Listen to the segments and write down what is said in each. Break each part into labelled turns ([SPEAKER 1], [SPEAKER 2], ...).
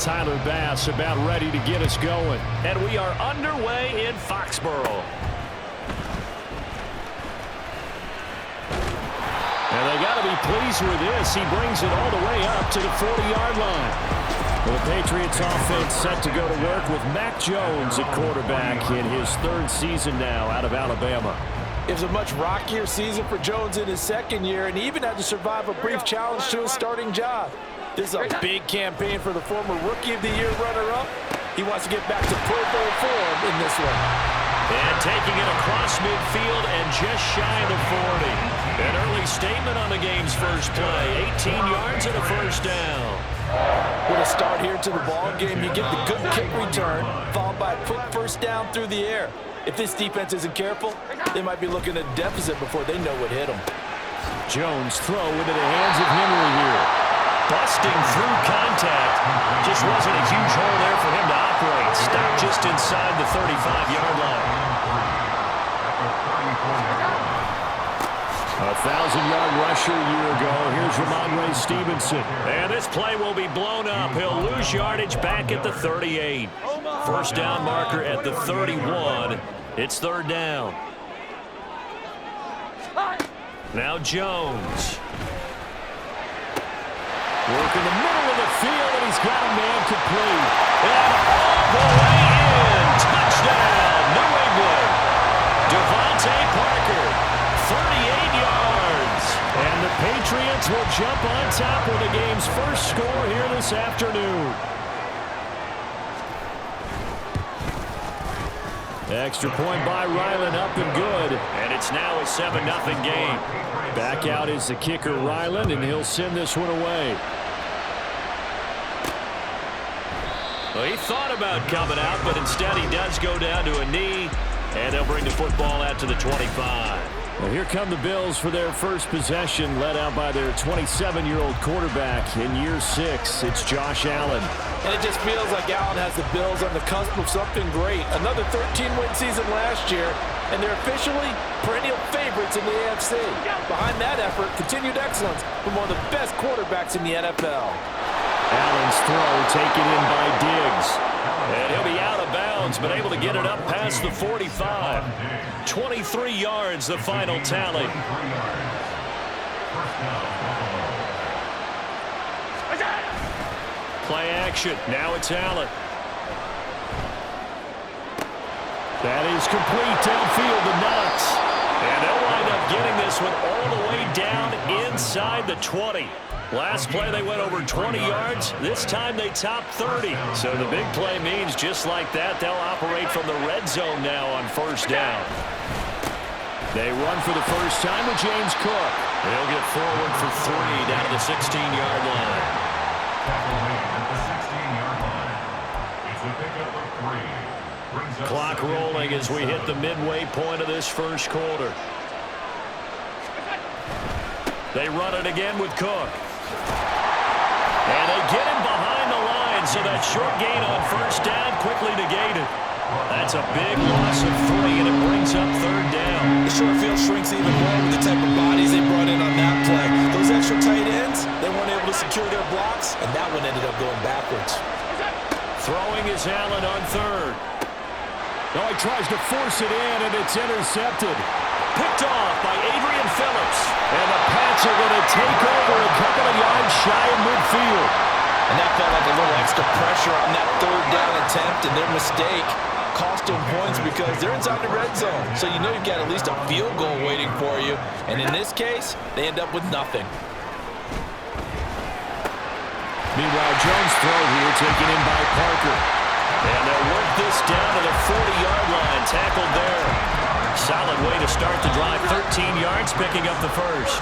[SPEAKER 1] Tyler Bass about ready to get us going. And we are underway in Foxborough. And they got to be pleased with this. He brings it all the way up to the 40-yard line. Well, the Patriots offense set to go to work with Mac Jones at quarterback in his third season now out of Alabama.
[SPEAKER 2] It was a much rockier season for Jones in his second year, and he even had to survive a brief challenge to his starting job. This is a big campaign for the former Rookie of the Year runner-up. He wants to get back to Pro Bowl form in this one.
[SPEAKER 1] And taking it across midfield and just shy of the 40. An early statement on the game's first play. 18 yards and a first down.
[SPEAKER 2] With a start here to the ball game, you get the good kick return, followed by a quick first down through the air. If this defense isn't careful, they might be looking at a deficit before they know what hit them.
[SPEAKER 1] Jones throw into the hands of Henry here. Busting through contact. Just wasn't a huge hole there for him to operate. Stopped just inside the 35-yard line. A 1,000-yard rusher a year ago. Here's Ramondre Stevenson. And this play will be blown up. He'll lose yardage back at the 38. First down marker at the 31. It's third down. Now Jones. Work in the middle of the field, and he's got a man complete. And all the way in. Touchdown, New England. Devontae Parker, 38 yards. And the Patriots will jump on top with the game's first score here this afternoon. Extra point by Ryland, up and good. And it's now a 7-0 game. Back out is the kicker, Ryland, and he'll send this one away. Well, he thought about coming out, but instead he does go down to a knee, and they'll bring the football out to the 25. Well, here come the Bills for their first possession, led out by their 27-year-old quarterback in year 6. It's Josh Allen.
[SPEAKER 2] And it just feels like Allen has the Bills on the cusp of something great. Another 13-win season last year, and they're officially perennial favorites in the AFC. Behind that effort, continued excellence from one of the best quarterbacks in the NFL.
[SPEAKER 1] Allen's throw taken in by Diggs. And he'll be out of bounds, but able to get it up past the 45. 23 yards, the final tally. Play action. Now it's Allen. That is complete downfield to Knox. And they'll wind up getting this one all the way down inside the 20. Last play they went over 20 yards. This time they topped 30. So the big play means just like that, they'll operate from the red zone now on first down. They run for the first time with James Cook. They'll get forward for 3 down to the 16-yard line. Clock rolling as we hit the midway point of this first quarter. They run it again with Cook. And they get him behind the line, so that short gain on first down quickly negated. That's a big loss of 3, and it brings up third down.
[SPEAKER 2] The short field shrinks even more with the type of bodies they brought in on that play. Those extra tight ends, they weren't able to secure their blocks, and that one ended up going backwards.
[SPEAKER 1] Throwing is Allen on third. Oh, he tries to force it in, and it's intercepted. Picked off by Adrian Phillips. And the Pats are going to take over a couple of yards shy of midfield.
[SPEAKER 2] And that felt like a little extra pressure on that third down attempt, and their mistake cost them points because they're inside the red zone. So you know you've got at least a field goal waiting for you. And in this case, they end up with nothing.
[SPEAKER 1] Meanwhile, Jones' throw here taken in by Parker. And they'll work this down to the 40-yard line. Tackled there. Solid way to start the drive. 13 yards, picking up the first.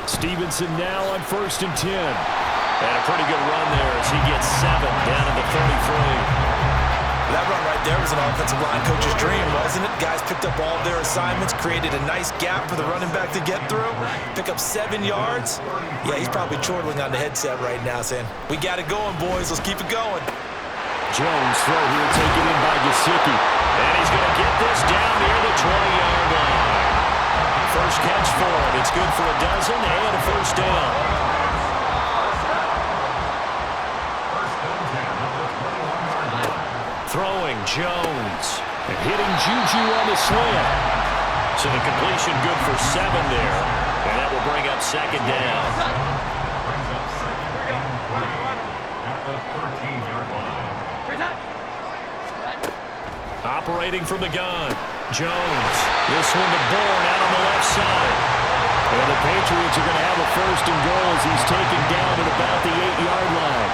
[SPEAKER 1] Stevenson now on 1st and 10. And a pretty good run there as he gets 7 down to the 33.
[SPEAKER 2] That run right there was an offensive line coach's dream, wasn't it? Guys picked up all of their assignments, created a nice gap for the running back to get through, pick up 7 yards. Yeah, he's probably chortling on the headset right now saying, we got it going, boys. Let's keep it going.
[SPEAKER 1] Jones throw here taken in by Gesicki. And he's going to get this down near the 20-yard line. First catch for him. It's good for a dozen and a first down. Throwing Jones. And hitting Juju on the slant. So the completion good for 7 there. And that will bring up second down. Operating from the gun. Jones. This one to Bourne out on the left side. And the Patriots are going to have a first and goal as he's taken down at about the 8-yard line.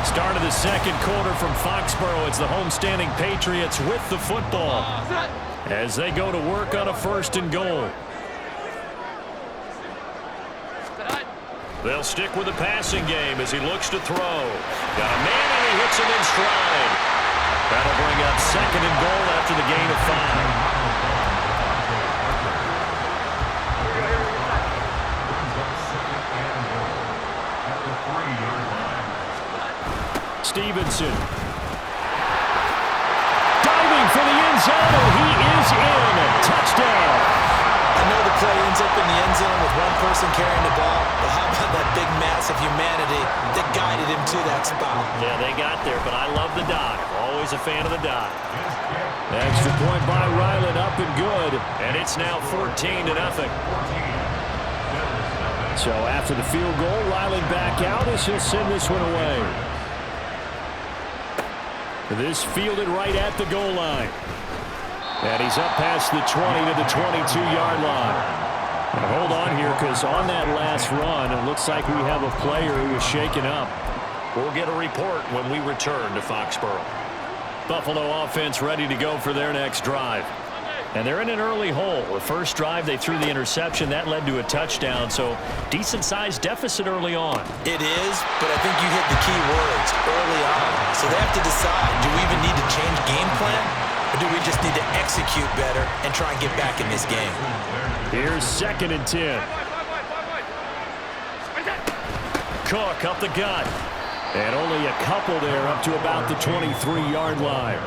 [SPEAKER 1] Start of the second quarter from Foxborough. It's the homestanding Patriots with the football as they go to work on a first and goal. They'll stick with the passing game as he looks to throw. Got a man and he hits him in stride. That'll bring up second and goal after the gain of 5. Stevenson. Diving for the end zone. He is in. Touchdown.
[SPEAKER 2] I know the play ends up in the end zone with one person carrying the ball, but how about that big mass of humanity that guided him to that spot?
[SPEAKER 1] Yeah, they got there, but I love the dive. Always a fan of the dive. Extra point by Ryland, up and good. And it's now 14-0. So after the field goal, Ryland back out as he'll send this one away. This fielded right at the goal line. And he's up past the 20 to the 22-yard line. Now hold on here, because on that last run, it looks like we have a player who is shaken up. We'll get a report when we return to Foxborough. Buffalo offense ready to go for their next drive. And they're in an early hole. The first drive, they threw the interception. That led to a touchdown, so decent-sized deficit early on.
[SPEAKER 2] It is, but I think you hit the key words early on. So they have to decide, do we even need to change game plan? Or do we just need to execute better and try and get back in this game?
[SPEAKER 1] Here's 2nd and 10. Cook up the gut. And only a couple there up to about the 23-yard line.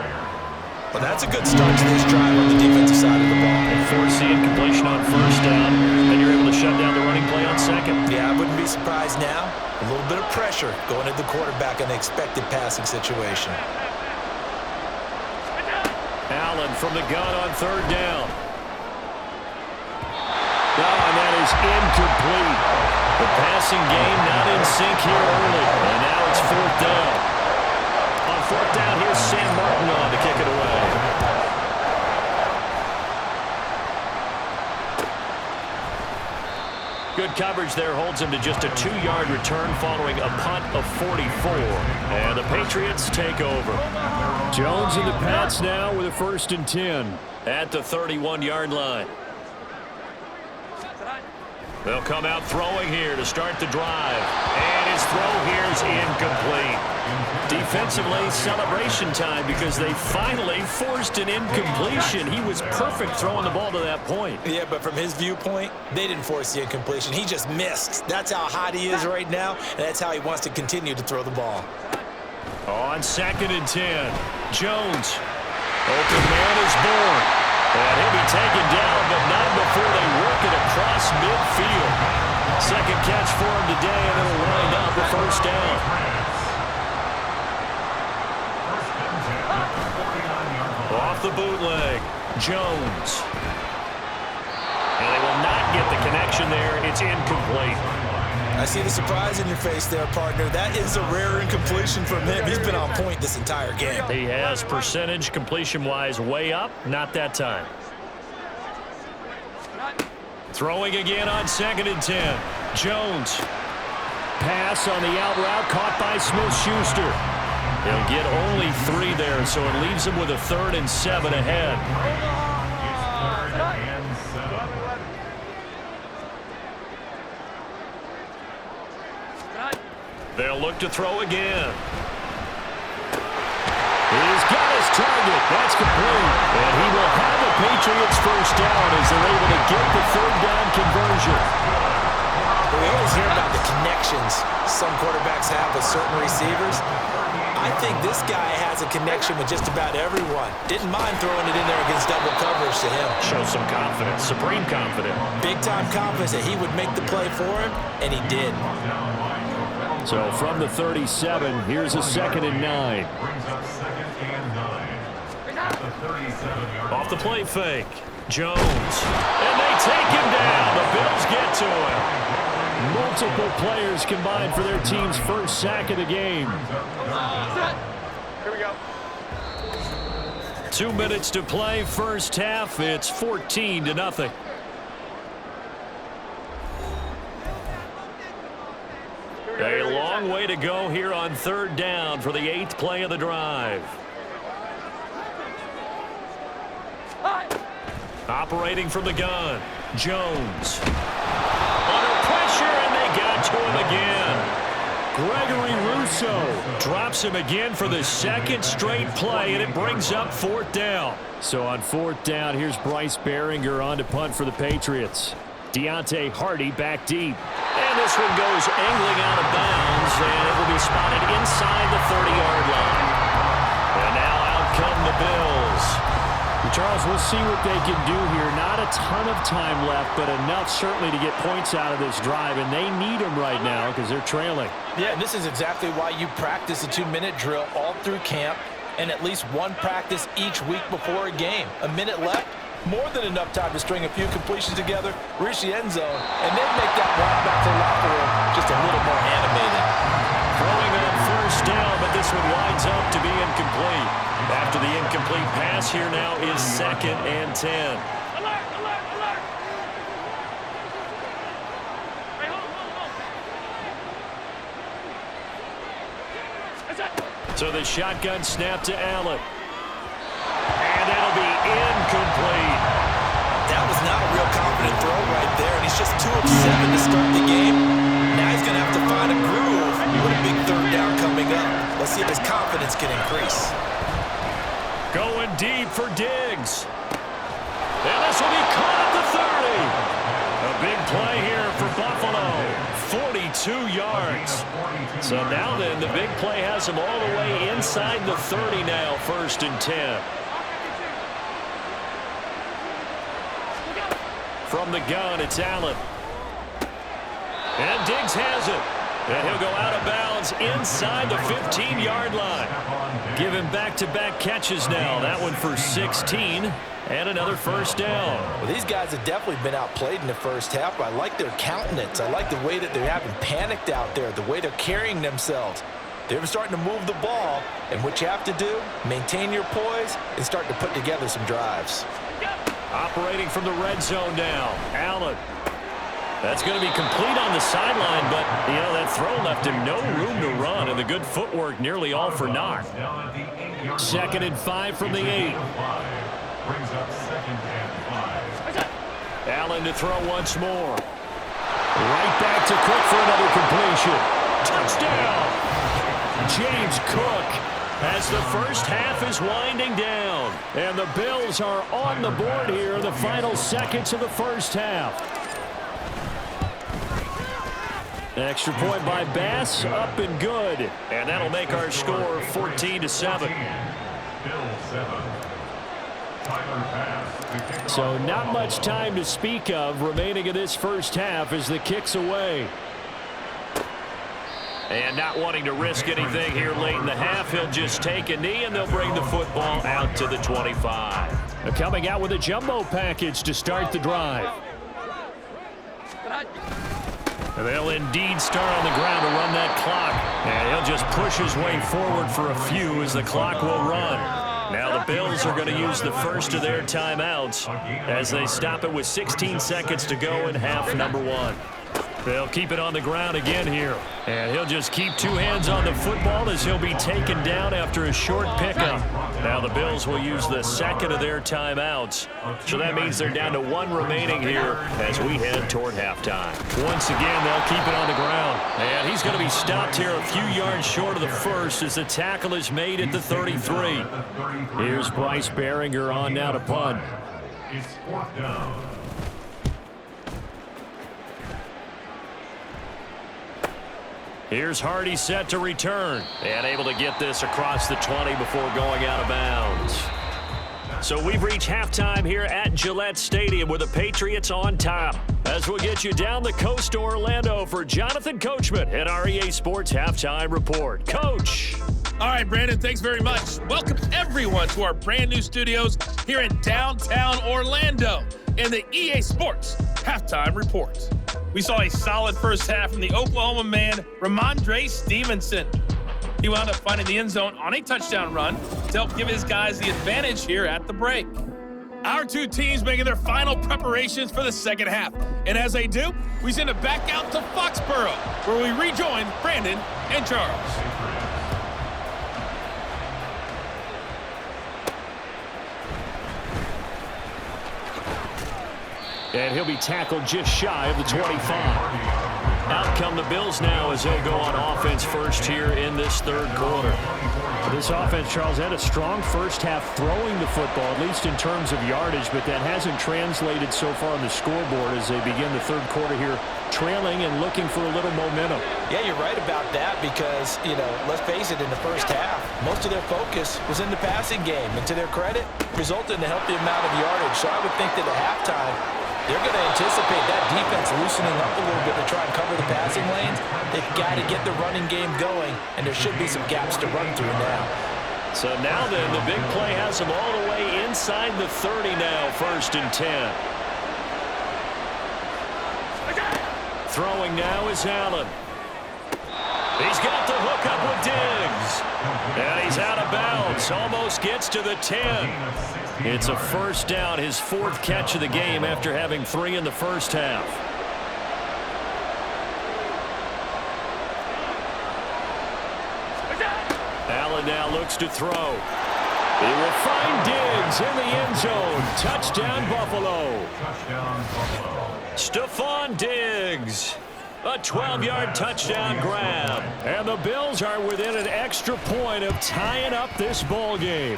[SPEAKER 2] Well, that's a good start to this drive on the defensive side of the ball.
[SPEAKER 1] And force the incompletion on first down. Then you're able to shut down the running play on second.
[SPEAKER 2] Yeah, I wouldn't be surprised now. A little bit of pressure going at the quarterback in the expected passing situation.
[SPEAKER 1] Allen from the gun on 3rd down. And that is incomplete. The passing game not in sync here early. And now it's 4th down. On 4th down, here's Sam Martin on to kick it away. Good coverage there holds him to just a 2-yard return following a punt of 44. And the Patriots take over. Jones and the Pats now with a 1st and 10 at the 31-yard line. They'll come out throwing here to start the drive. And his throw here is incomplete. Defensively, celebration time because they finally forced an incompletion. He was perfect throwing the ball to that point.
[SPEAKER 2] Yeah, but from his viewpoint, they didn't force the incompletion. He just missed. That's how hot he is right now, and that's how he wants to continue to throw the ball.
[SPEAKER 1] On 2nd and 10, Jones. Open man is Bourne. And he'll be taken down, but not before they work it across midfield. Second catch for him today, and it'll wind up a first down. Off the bootleg, Jones. And they will not get the connection there. It's incomplete.
[SPEAKER 2] I see the surprise in your face there, partner. That is a rare incompletion from him. He's been on point this entire game.
[SPEAKER 1] He has percentage completion-wise way up. Not that time. Throwing again on 2nd and 10. Jones. Pass on the out route caught by Smith-Schuster. He'll get only 3 there, so it leaves him with a 3rd and 7 ahead. They'll look to throw again. He's got his target. That's complete. And he will have the Patriots first down as they're able to get the 3rd down conversion.
[SPEAKER 2] We always hear about the connections some quarterbacks have with certain receivers. I think this guy has a connection with just about everyone. Didn't mind throwing it in there against double coverage to him.
[SPEAKER 1] Shows some confidence, supreme confidence.
[SPEAKER 2] Big-time confidence that he would make the play for him, and he did.
[SPEAKER 1] So from the 37, here's a 2nd and 9. Off the play fake. Jones. And they take him down. The Bills get to him. Multiple players combined for their team's first sack of the game.
[SPEAKER 3] Here we go.
[SPEAKER 1] 2 minutes to play, first half. It's 14-0. A long way to go here on 3rd down for the 8th play of the drive. Operating from the gun, Jones. Under pressure, and they got to him again. Gregory Rousseau drops him again for the 2nd straight play, and it brings up 4th down. So on 4th down, here's Bryce Behringer on to punt for the Patriots. Deontay Hardy back deep. And this one goes angling out of bounds, and it will be spotted inside the 30-yard line. And now out come the Bills. Charles, we'll see what they can do here. Not a ton of time left, but enough certainly to get points out of this drive, and they need them right now because they're trailing.
[SPEAKER 2] Yeah, and this is exactly why you practice a 2-minute drill all through camp and at least one practice each week before a game. A minute left, more than enough time to string a few completions together, reach the end zone, and then make that walk back to the locker room just a little more animated.
[SPEAKER 1] Throwing on 1st down, but this one winds up to be incomplete. After the incomplete pass, here now is 2nd and 10.
[SPEAKER 3] Alert, alert, alert. Hey, hold. That's it.
[SPEAKER 1] So the shotgun snap to Allen. And that'll be incomplete.
[SPEAKER 2] That was not a real confident throw right there, and he's just 2 of 7 to start the game. Now he's going to have to find a groove with a big 3rd down coming up. Let's see if his confidence can increase.
[SPEAKER 1] Going deep for Diggs. And this will be caught at the 30. A big play here for Buffalo. 42 yards. So now then, the big play has him all the way inside the 30 now, 1st and 10. From the gun, it's Allen. And Diggs has it. And he'll go out of bounds inside the 15-yard line. Give him back-to-back catches now. That one for 16 and another 1st down.
[SPEAKER 2] Well, these guys have definitely been outplayed in the first half, but I like their countenance. I like the way that they're having panicked out there, the way they're carrying themselves. They're starting to move the ball, and what you have to do, maintain your poise and start to put together some drives.
[SPEAKER 1] Operating from the red zone now, Allen. That's going to be complete on the sideline, but, you know, that throw left him no room to run, and the good footwork nearly all for naught. 2nd and 5 from the 8. Allen to throw once more. Right back to Cook for another completion. Touchdown! James Cook as the first half is winding down. And the Bills are on the board here in the final seconds of the first half. Extra point by Bass, up and good. And that'll make our score 14-7. So not much time to speak of remaining in this first half as the kick's away. And not wanting to risk anything here late in the half, he'll just take a knee and they'll bring the football out to the 25. Coming out with a jumbo package to start the drive. They'll indeed start on the ground to run that clock. And he'll just push his way forward for a few as the clock will run. Now the Bills are going to use the first of their timeouts as they stop it with 16 seconds to go in half number 1. They'll keep it on the ground again here. And he'll just keep 2 hands on the football as he'll be taken down after a short pickup. Now the Bills will use the second of their timeouts. So that means they're down to 1 remaining here as we head toward halftime. Once again, they'll keep it on the ground. And he's going to be stopped here a few yards short of the first as the tackle is made at the 33. Here's Bryce Behringer on now to punt.
[SPEAKER 4] It's 4th down.
[SPEAKER 1] Here's Hardy set to return and able to get this across the 20 before going out of bounds. So we've reached halftime here at Gillette Stadium with the Patriots on top. As we'll get you down the coast to Orlando for Jonathan Coachman at our EA Sports Halftime Report. Coach.
[SPEAKER 5] All right, Brandon, thanks very much. Welcome everyone to our brand new studios here in downtown Orlando in the EA Sports Halftime Report. We saw a solid first half from the Oklahoma man, Ramondre Stevenson. He wound up finding the end zone on a touchdown run to help give his guys the advantage here at the break. Our two teams making their final preparations for the second half. And as they do, we send it back out to Foxborough, where we rejoin Brandon and Charles.
[SPEAKER 1] And he'll be tackled just shy of the 25. Out come the Bills now as they go on offense first here in this third quarter. This offense, Charles, had a strong first half throwing the football, at least in terms of yardage, but that hasn't translated so far on the scoreboard as they begin the third quarter here, trailing and looking for a little momentum.
[SPEAKER 2] Yeah, you're right about that because, let's face it, in the first half, most of their focus was in the passing game. And to their credit, resulted in a healthy amount of yardage. So I would think that at halftime, they're going to anticipate that defense loosening up a little bit to try and cover the passing lanes. They've got to get the running game going, and there should be some gaps to run through now.
[SPEAKER 1] So now then, the big play has them all the way inside the 30 now, 1st and 10. Throwing now is Allen. He's got the hook up with Diggs. And he's out of bounds, almost gets to the 10. It's a first down, his 4th catch of the game after having 3 in the first half. Allen now looks to throw. He will find Diggs in the end zone. Touchdown, Buffalo. Stephon Diggs. A 12-yard touchdown grab. And the Bills are within an extra point of tying up this ball game.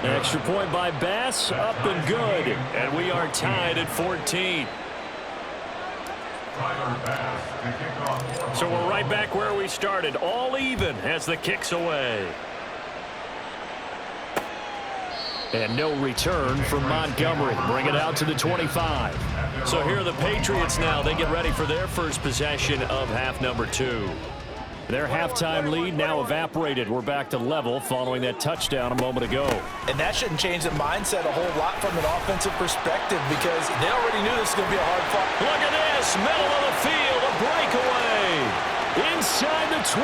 [SPEAKER 1] Extra point by Bass, up and good. And we are tied at 14. So we're right back where we started, all even as the kick's away. And no return from Montgomery. Bring it out to the 25. So here are the Patriots now. They get ready for their first possession of half number 2. Their halftime lead now evaporated. We're back to level following that touchdown a moment ago.
[SPEAKER 2] And that shouldn't change the mindset a whole lot from an offensive perspective because they already knew this was going to be a hard fight.
[SPEAKER 1] Look at this. Middle of the field. A breakaway. Inside the 20.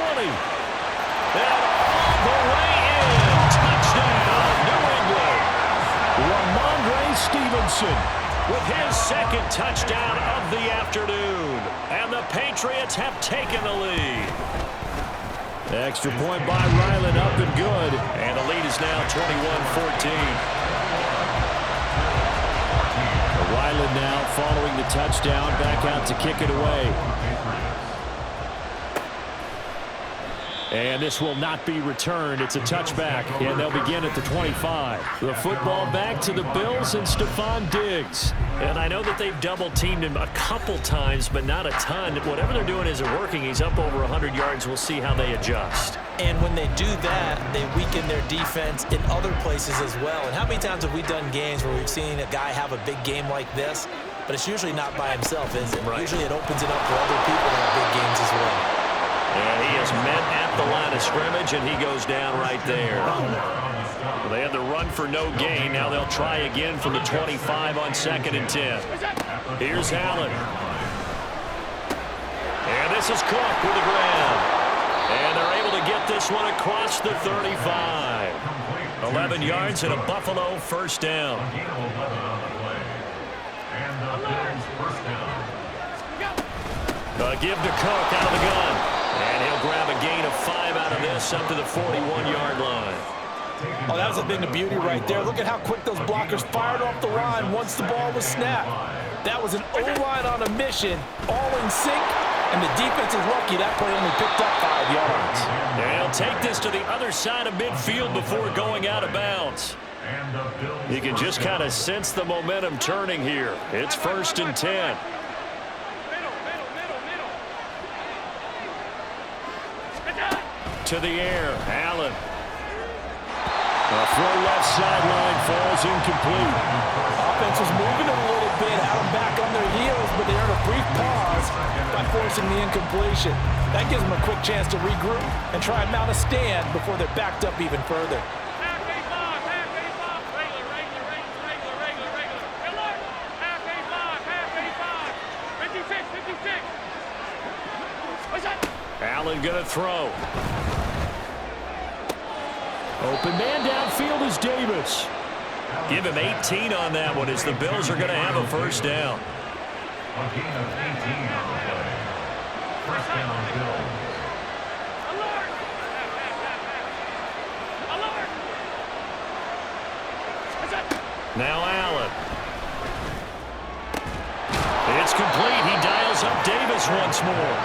[SPEAKER 1] And all the way in. Touchdown, New England. Ramondre Stevenson with his 2nd touchdown of the afternoon. And the Patriots have taken the lead. Extra point by Ryland, up and good. And the lead is now 21-14. Ryland now following the touchdown, back out to kick it away. And this will not be returned. It's a touchback, and they'll begin at the 25. The football back to the Bills and Stephon Diggs. And I know that they've double-teamed him a couple times, but not a ton. Whatever they're doing isn't working. He's up over 100 yards. We'll see how they adjust.
[SPEAKER 2] And when they do that, they weaken their defense in other places as well. And how many times have we done games where we've seen a guy have a big game like this, but it's usually not by himself, is it?
[SPEAKER 1] Right.
[SPEAKER 2] Usually it opens it up for other people to have big games as well.
[SPEAKER 1] And he is met at the line of scrimmage, and he goes down right there. Well, they had the run for no gain. Now they'll try again from the 25 on 2nd and 10. Here's Allen. And this is Cook with the grab. And they're able to get this one across the 35. 11 yards and a Buffalo first down. Give to Cook out of the gun. And he'll grab a gain of 5 out of this up to the 41-yard line.
[SPEAKER 2] Oh, that was a thing of beauty right there. Look at how quick those blockers fired off the line once the ball was snapped. That was an O-line on a mission, all in sync, and the defense is lucky that play only picked up 5 yards.
[SPEAKER 1] They'll take this to the other side of midfield before going out of bounds. You can just kind of sense the momentum turning here. It's 1st and 10. to the air. Allen. A throw left sideline falls incomplete.
[SPEAKER 2] Offense was moving a little bit, had them back on their heels, but they earned a brief pause by forcing the incompletion. That gives them a quick chance to regroup and try and mount a stand before they're backed up even further.
[SPEAKER 3] Half A5, regular. Alert, half A5. 56. What's that?
[SPEAKER 1] Allen gonna throw. Open man downfield is Davis. Give him 18 on that one as the Bills are going to have a first down.
[SPEAKER 4] A gain of 18 on the play. First down, Bills.
[SPEAKER 3] Alert! Alert! What's that?
[SPEAKER 1] Now Allen. It's complete. He dials up Davis once more.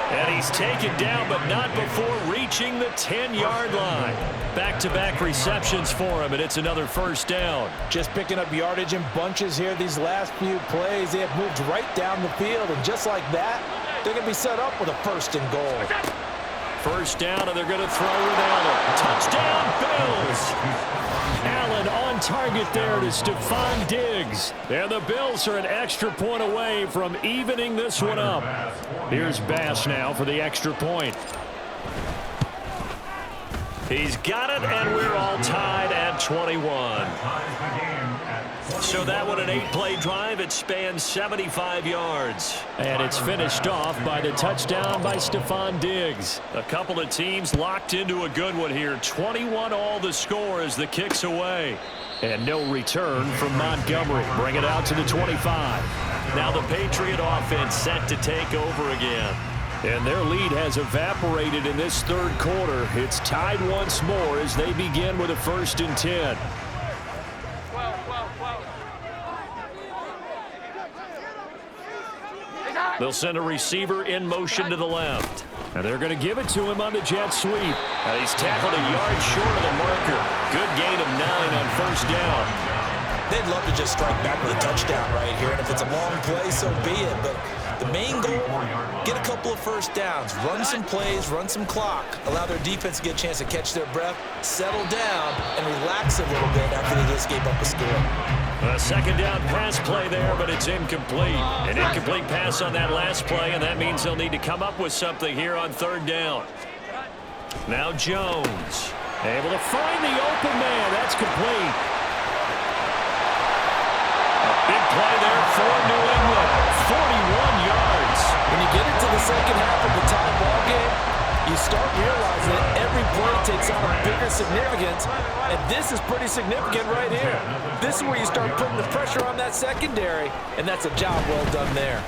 [SPEAKER 1] And he's taken down, but not before reaching the 10-yard line. Back-to-back receptions for him, and it's another first down.
[SPEAKER 2] Just picking up yardage in bunches here these last few plays. They have moved right down the field, and just like that, they're going to be set up with a first and goal.
[SPEAKER 1] First down, and they're going to throw with Allen. Touchdown, Bills! Allen on target there to Stephon Diggs. And the Bills are an extra point away from evening this one up. Here's Bass now for the extra point. He's got it, and we're all tied at 21. So that one, an 8-play drive. It spans 75 yards. And it's finished off by the touchdown by Stephon Diggs. A couple of teams locked into a good one here. 21 all the score as the kick's away. And no return from Montgomery. Bring it out to the 25. Now the Patriot offense set to take over again. And their lead has evaporated in this third quarter. It's tied once more as they begin with a 1st and 10. They'll send a receiver in motion to the left. And they're going to give it to him on the jet sweep. And he's tackled a yard short of the marker. Good gain of 9 on first down.
[SPEAKER 2] They'd love to just strike back with a touchdown right here, and if it's a long play, so be it. But the main goal, get a couple of first downs, run some plays, run some clock, allow their defense to get a chance to catch their breath, settle down, and relax a little bit after they just gave up a score.
[SPEAKER 1] A second down pass play there, but it's incomplete. An incomplete pass on that last play, and that means they'll need to come up with something here on third down. Now Jones, able to find the open man. That's complete. Big play there for New England. 41 yards.
[SPEAKER 2] When you get into the second half of the tie ball game, you start realizing that every play takes on a bigger significance, and this is pretty significant right here. This is where you start putting the pressure on that secondary, and that's a job well done there.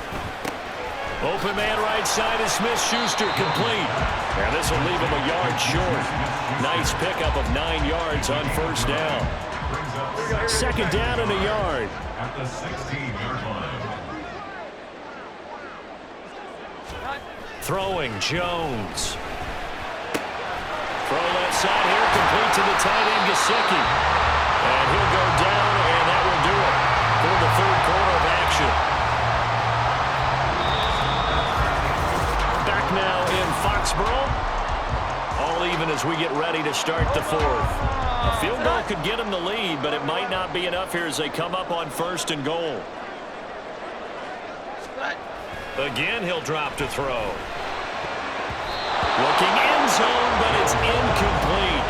[SPEAKER 1] Open man right side is Smith-Schuster, complete. And this will leave him a yard short. Nice pickup of 9 yards on first down. Second down and a yard.
[SPEAKER 4] At the 16-yard line.
[SPEAKER 1] Throwing Jones. Throw left side here, complete to the tight end, Gesicki. And he'll go down, and that will do it for the third quarter of action. Back now in Foxborough. All even as we get ready to start the fourth. A field goal could get them the lead, but it might not be enough here as they come up on first and goal. Again, he'll drop to throw. Looking end zone, but it's incomplete.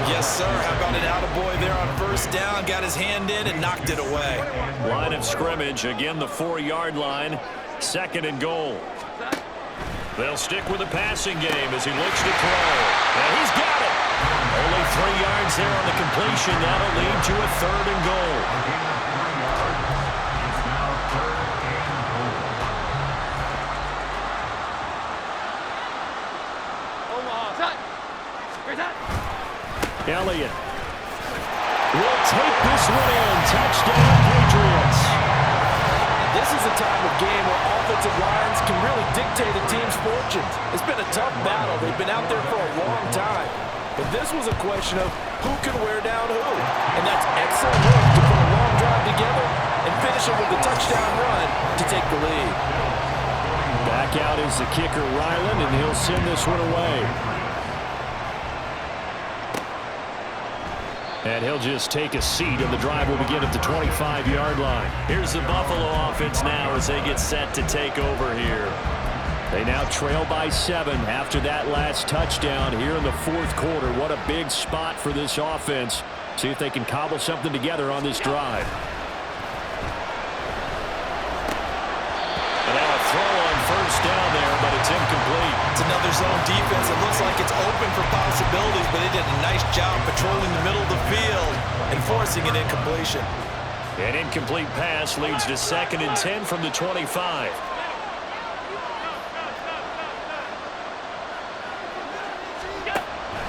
[SPEAKER 2] Yes, sir. How about an attaboy there on first down? Got his hand in and knocked it away.
[SPEAKER 1] Line of scrimmage, again the 4-yard line. Second and goal. They'll stick with the passing game as he looks to throw. And he's got it. Only 3 yards there on the completion. That'll lead to a third and goal. Elliott will take this one in. Touchdown, Patriots.
[SPEAKER 2] This is a time of game where offensive lines can really dictate a team's fortunes. It's been a tough battle. They've been out there for a long time. But this was a question of who can wear down who. And that's excellent work to put a long drive together and finish it with a touchdown run to take the lead.
[SPEAKER 1] Back out is the kicker, Ryland, and he'll send this one away. And he'll just take a seat, and the drive will begin at the 25-yard line. Here's the Buffalo offense now as they get set to take over here. They now trail by 7 after that last touchdown here in the fourth quarter. What a big spot for this offense. See if they can cobble something together on this drive. And now a throw on first down there, but it's incomplete.
[SPEAKER 2] It's another zone defense. It looks like it's open for possibilities, but they did a nice job patrolling the middle of the field and forcing an incompletion.
[SPEAKER 1] An incomplete pass leads to 2nd and 10 from the 25.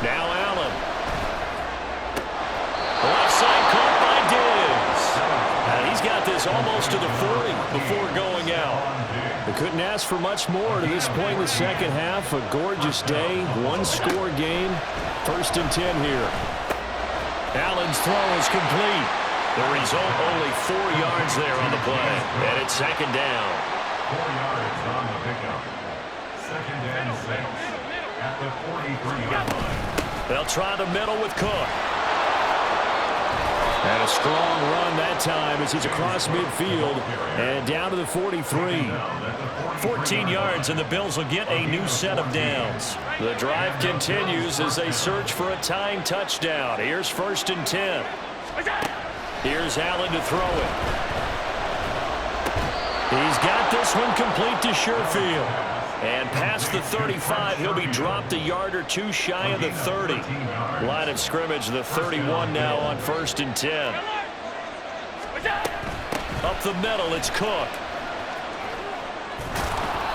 [SPEAKER 1] Now Allen. Left side caught by Diggs. And he's got this almost to the 40 before going out. They couldn't ask for much more to this point in the second half. A gorgeous day, one-score game. 1st and 10 here. Allen's throw is complete. The result, only 4 yards there on the play. And it's 2nd down.
[SPEAKER 4] 4 yards on the pickup. 2nd and 6 at the 43-yard line.
[SPEAKER 1] They'll try the middle with Cook. And a strong run that time as he's across midfield and down to the 43. 14 yards, and the Bills will get a new set of downs. The drive continues as they search for a tying touchdown. Here's 1st and 10. Here's Allen to throw it. He's got this one complete to Sherfield. And past the 35, he'll be dropped a yard or two shy of the 30. Line of scrimmage, the 31 now on 1st and 10. Up the middle, it's Cook.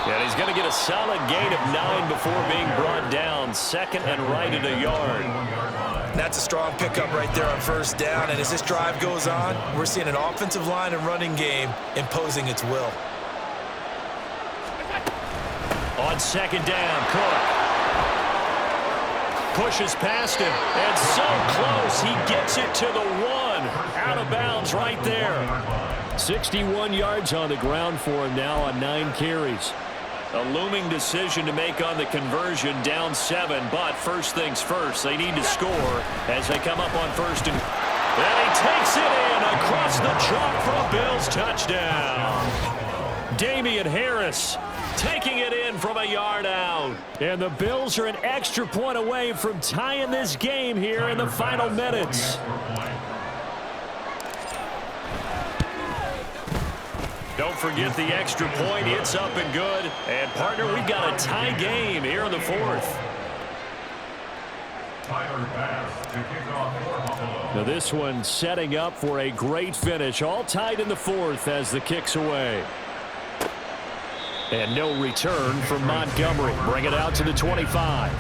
[SPEAKER 1] And he's going to get a solid gain of 9 before being brought down. 2nd and right at a yard.
[SPEAKER 2] That's a strong pickup right there on 1st down. And as this drive goes on, we're seeing an offensive line and running game imposing its will.
[SPEAKER 1] On 2nd down, Cook pushes past him, and so close, he gets it to the 1. Out of bounds right there. 61 yards on the ground for him now on 9 carries. A looming decision to make on the conversion, down 7, but first things first, they need to score as they come up on 1st and he takes it in across the chalk for a Bills touchdown. Damian Harris taking it in from a yard out. And the Bills are an extra point away from tying this game here in the final minutes. Don't forget the extra point. It's up and good. And, partner, we've got a tie game here in the 4th. Now this one setting up for a great finish. All tied in the 4th as the kick's away. And no return from Montgomery. Bring it out to the 25.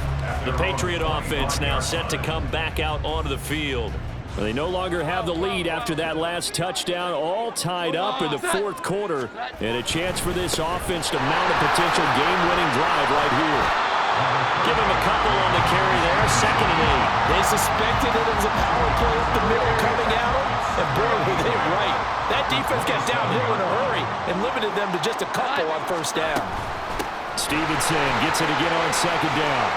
[SPEAKER 1] The Patriot offense now set to come back out onto the field. They no longer have the lead after that last touchdown. All tied up in the 4th quarter. And a chance for this offense to mount a potential game-winning drive right here. Give him a couple on the carry there. 2nd and 8.
[SPEAKER 2] They suspected it was a power play up the middle coming out, and boy, were they right. That defense got downhill in a hurry and limited them to just a couple on 1st down.
[SPEAKER 1] Stevenson gets it again on 2nd down.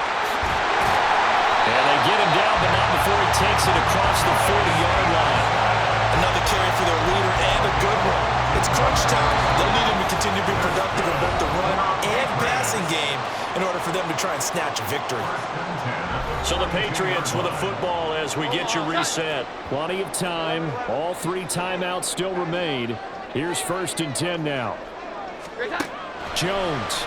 [SPEAKER 1] And they get him down, but not before he takes it across the 40-yard line.
[SPEAKER 2] Another carry for their leader, and a good one. It's crunch time. They'll need him to continue to be productive in both the run and passing game in order for them to try and snatch a victory.
[SPEAKER 1] So the Patriots with a football as we get you reset. Plenty of time. All 3 timeouts still remain. Here's 1st and 10 now. Jones.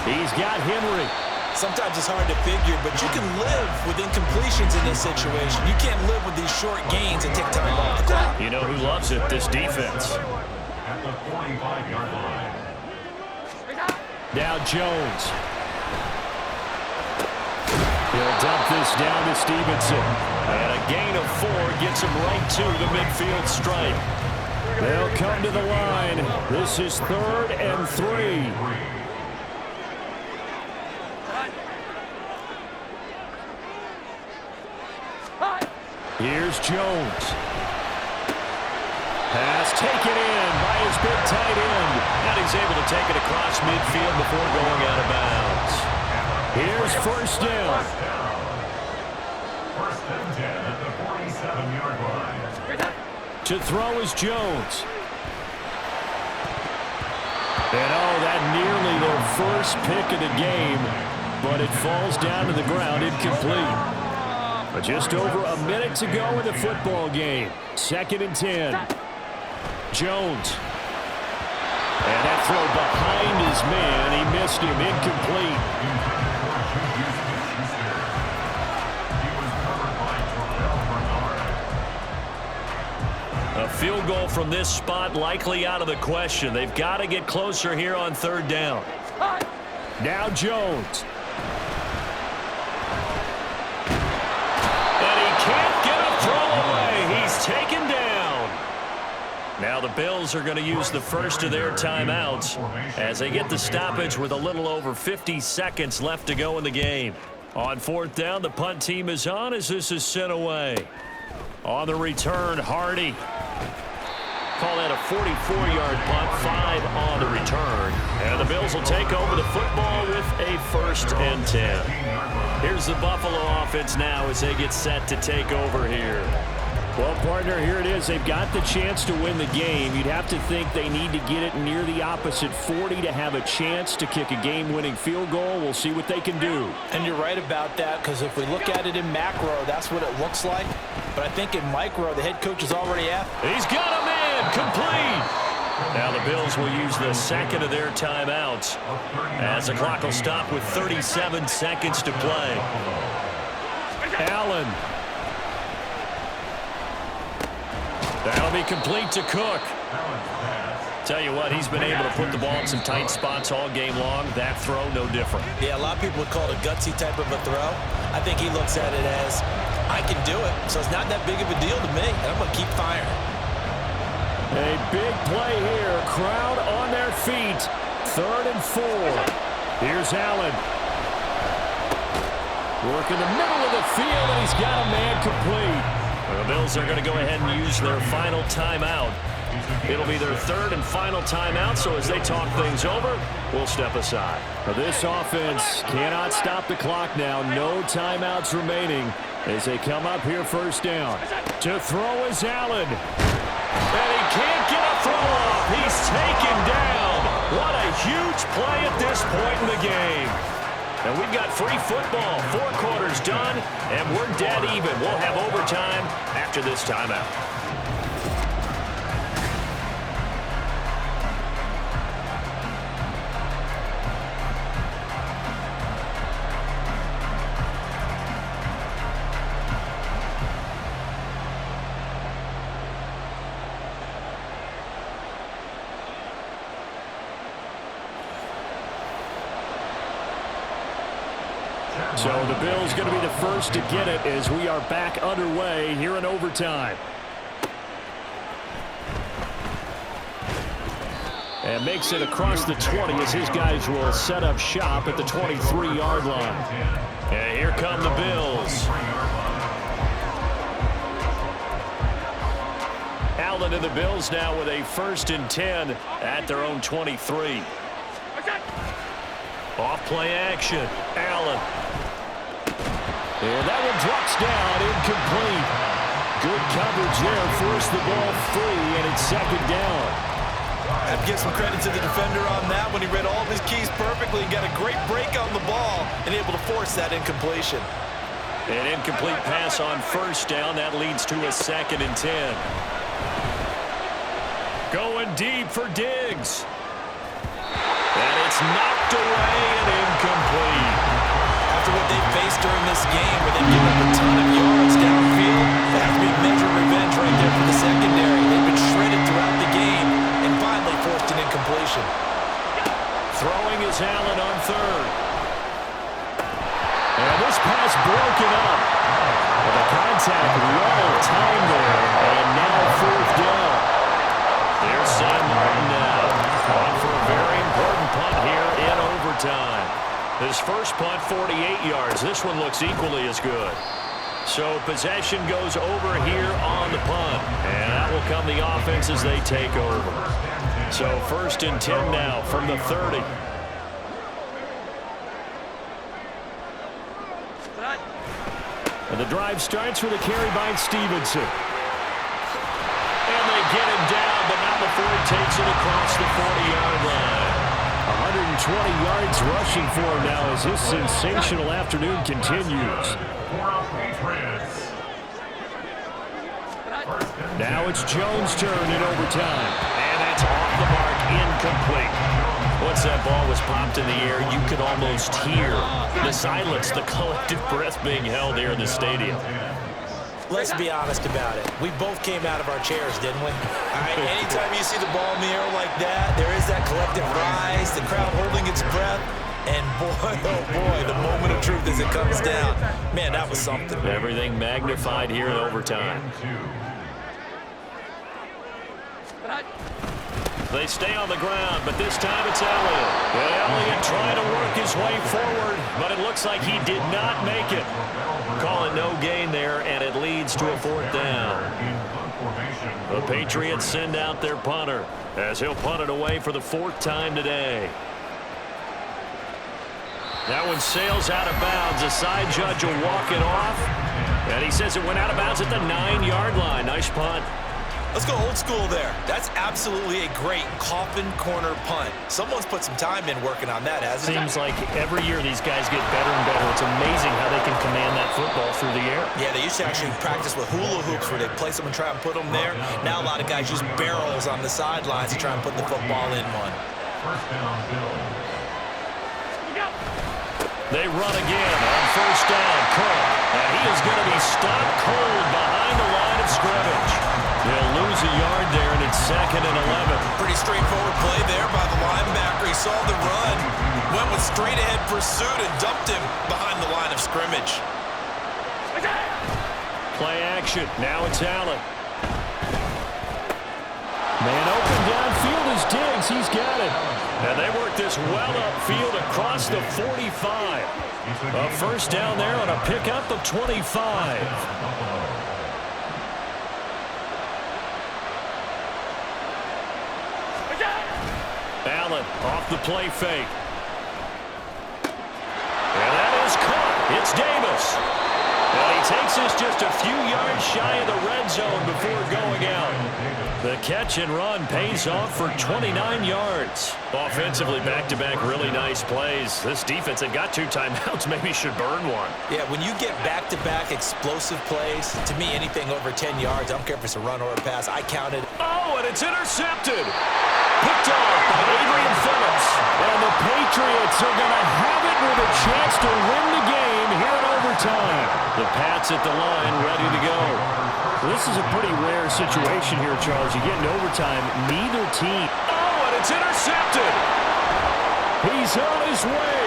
[SPEAKER 1] He's got Henry.
[SPEAKER 2] Sometimes it's hard to figure, but you can live with incompletions in this situation. You can't live with these short gains and take time off the clock.
[SPEAKER 1] You know who loves it? This defense.
[SPEAKER 4] At the 45-yard line.
[SPEAKER 1] Now Jones. He'll dump this down to Stevenson. And a gain of 4 gets him right to the midfield stripe. They'll come to the line. This is 3rd and 3. Here's Jones. Pass taken in by his big tight end. And he's able to take it across midfield before going out of bounds. Here's 1st down.
[SPEAKER 4] 1st and 10 at the 47-yard line.
[SPEAKER 1] To throw is Jones. And that nearly their first pick of the game, but it falls down to the ground incomplete. But just over a minute to go in the football game. 2nd and 10. Jones. And that throw behind his man. He missed him. Incomplete. A field goal from this spot likely out of the question. They've got to get closer here on 3rd down. Now Jones. And he can't get a throw away. He's taken down. Now the Bills are going to use the first of their timeouts as they get the stoppage with a little over 50 seconds left to go in the game. On 4th down, the punt team is on as this is sent away. On the return, Hardy. Call that a 44-yard punt, 5 on the return. And the Bills will take over the football with a 1st and 10. Here's the Buffalo offense now as they get set to take over here. Well, partner, here it is. They've got the chance to win the game. You'd have to think they need to get it near the opposite 40 to have a chance to kick a game-winning field goal. We'll see what they can do.
[SPEAKER 2] And you're right about that, because if we look at it in macro, that's what it looks like. But I think in micro, the head coach is already at.
[SPEAKER 1] He's got a man complete. Now the Bills will use the 2nd of their timeouts as the clock will stop with 37 seconds to play. Allen. That'll be complete to Cook. Tell you what, he's been able to put the ball in some tight spots all game long. That throw, no different.
[SPEAKER 2] Yeah, a lot of people would call it a gutsy type of a throw. I think he looks at it as, I can do it, so it's not that big of a deal to me, and I'm going to keep firing.
[SPEAKER 1] A big play here. Crowd on their feet. 3rd and 4. Here's Allen. Work in the middle of the field, and he's got a man complete. The Bills are going to go ahead and use their final timeout. It'll be their 3rd and final timeout, so as they talk things over, we'll step aside. Now this offense cannot stop the clock now. No timeouts remaining as they come up here 1st down. To throw is Allen. And he can't get a throw off. He's taken down. What a huge play at this point in the game. And we've got free football. 4 quarters done, and we're dead even. We'll have overtime after this timeout. So the Bills going to be the first to get it as we are back underway here in overtime. And makes it across the 20 as his guys will set up shop at the 23-yard line. And here come the Bills. Allen and the Bills now with a 1st and 10 at their own 23. Off play action. Allen. And that one drops down, incomplete. Good coverage there, forced the ball free, and it's 2nd down.
[SPEAKER 2] I'd give some credit to the defender on that when he read all of his keys perfectly and got a great break on the ball and able to force that incompletion.
[SPEAKER 1] An incomplete pass on 1st down. That leads to a 2nd and 10. Going deep for Diggs. And it's knocked away and incomplete.
[SPEAKER 2] After what they faced during this game where they give up a ton of yards downfield, that has to be measured revenge right there for the secondary. They've been shredded throughout the game and finally forced an incompletion.
[SPEAKER 1] Throwing is Allen on 3rd. And this pass broken up. And the contact well timed there. And now 4th down. There's Sam Martin now. On for a very important punt here in overtime. His first punt, 48 yards. This one looks equally as good. So possession goes over here on the punt. And that will come the offense as they take over. So 1st and 10 now from the 30. The drive starts with a carry by Stevenson. And they get him down, but not before he takes it across the 40-yard line. 120 yards rushing for him now as his sensational afternoon continues. Now it's Jones' turn in overtime. And it's off the mark, incomplete. Once that ball was popped in the air, you could almost hear the silence, the collective breath being held here in the stadium.
[SPEAKER 2] Let's be honest about it. We both came out of our chairs, didn't we? All right, anytime you see the ball in the air like that, there is that collective rise, the crowd holding its breath, and boy, oh boy, the moment of truth as it comes down. Man, that was something.
[SPEAKER 1] Everything magnified here in overtime. They stay on the ground, but this time it's Elliott. Elliott trying to work his way forward, but it looks like he did not make it. Calling no gain there, and it leads to a 4th down. The Patriots send out their punter as he'll punt it away for the 4th time today. That one sails out of bounds. The side judge will walk it off, and he says it went out of bounds at the 9-yard line. Nice punt.
[SPEAKER 2] Let's go old school there. That's absolutely a great coffin corner punt. Someone's put some time in working on that, hasn't it?
[SPEAKER 1] Seems like every year these guys get better and better. It's amazing how they can command that football through the air.
[SPEAKER 2] Yeah, they used to actually practice with hula hoops where they place them and try and put them there. Now a lot of guys use barrels on the sidelines to try and put the football in one.
[SPEAKER 4] First down, Bill.
[SPEAKER 1] They run again on 1st down. Cook, and he is going to be stopped cold behind the line of scrimmage. They'll lose a yard there, and it's 2nd and 11.
[SPEAKER 2] Pretty straightforward play there by the linebacker. He saw the run, went with straight-ahead pursuit, and dumped him behind the line of scrimmage.
[SPEAKER 1] Play action. Now it's Allen. Man open downfield is Diggs. He's got it. And they work this well upfield across the 45. A 1st down there on a pickup of 25. Allen off the play fake. And that is caught. It's Davis. And he takes us just a few yards shy of the red zone before going out. The catch and run pays off for 29 yards. Offensively, back-to-back really nice plays. This defense that got 2 timeouts maybe should burn one.
[SPEAKER 2] Yeah, when you get back-to-back explosive plays, to me, anything over 10 yards, I don't care if it's a run or a pass, I counted.
[SPEAKER 1] Oh, and it's intercepted. Picked off by Adrian Phillips. And the Patriots are going to have it with a chance to win the game here in overtime. The Pats at the line ready to go. This is a pretty rare situation here, Charles. You get in overtime, neither team. Oh, and it's intercepted. He's on his way.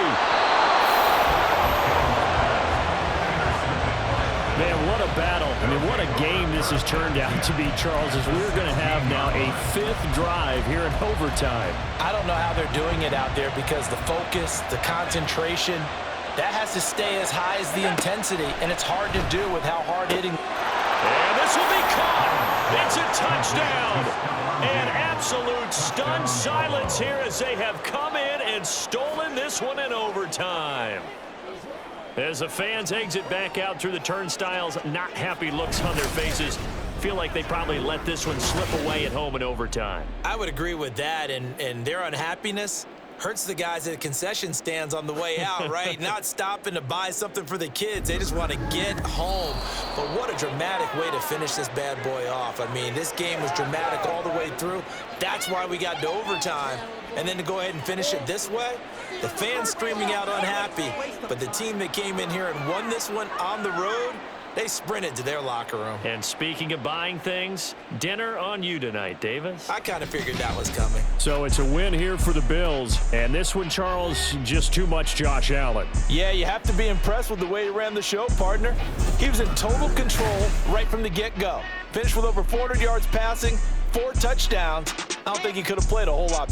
[SPEAKER 1] Man, what a battle. I mean, what a game this has turned out to be, Charles, as we're going to have now a 5th drive here in overtime.
[SPEAKER 2] I don't know how they're doing it out there because the focus, the concentration, that has to stay as high as the intensity, and it's hard to do with how hard-hitting.
[SPEAKER 1] And this will be caught. It's a touchdown. And absolute stunned silence here as they have come in and stolen this one in overtime. As the fans exit back out through the turnstiles, not happy looks on their faces. Feel like they probably let this one slip away at home in overtime.
[SPEAKER 2] I would agree with that, and their unhappiness hurts the guys at the concession stands on the way out, right? Not stopping to buy something for the kids. They just want to get home. But what a dramatic way to finish this bad boy off. I mean, this game was dramatic all the way through. That's why we got to overtime. And then to go ahead and finish it this way, the fans screaming out unhappy. But the team that came in here and won this one on the road, they sprinted to their locker room.
[SPEAKER 1] And speaking of buying things, dinner on you tonight, Davis.
[SPEAKER 2] I kind of figured that was coming.
[SPEAKER 1] So it's a win here for the Bills. And this one, Charles, just too much Josh Allen.
[SPEAKER 2] Yeah, you have to be impressed with the way he ran the show, partner. He was in total control right from the get-go. Finished with over 400 yards passing, 4 touchdowns. I don't think he could have played a whole lot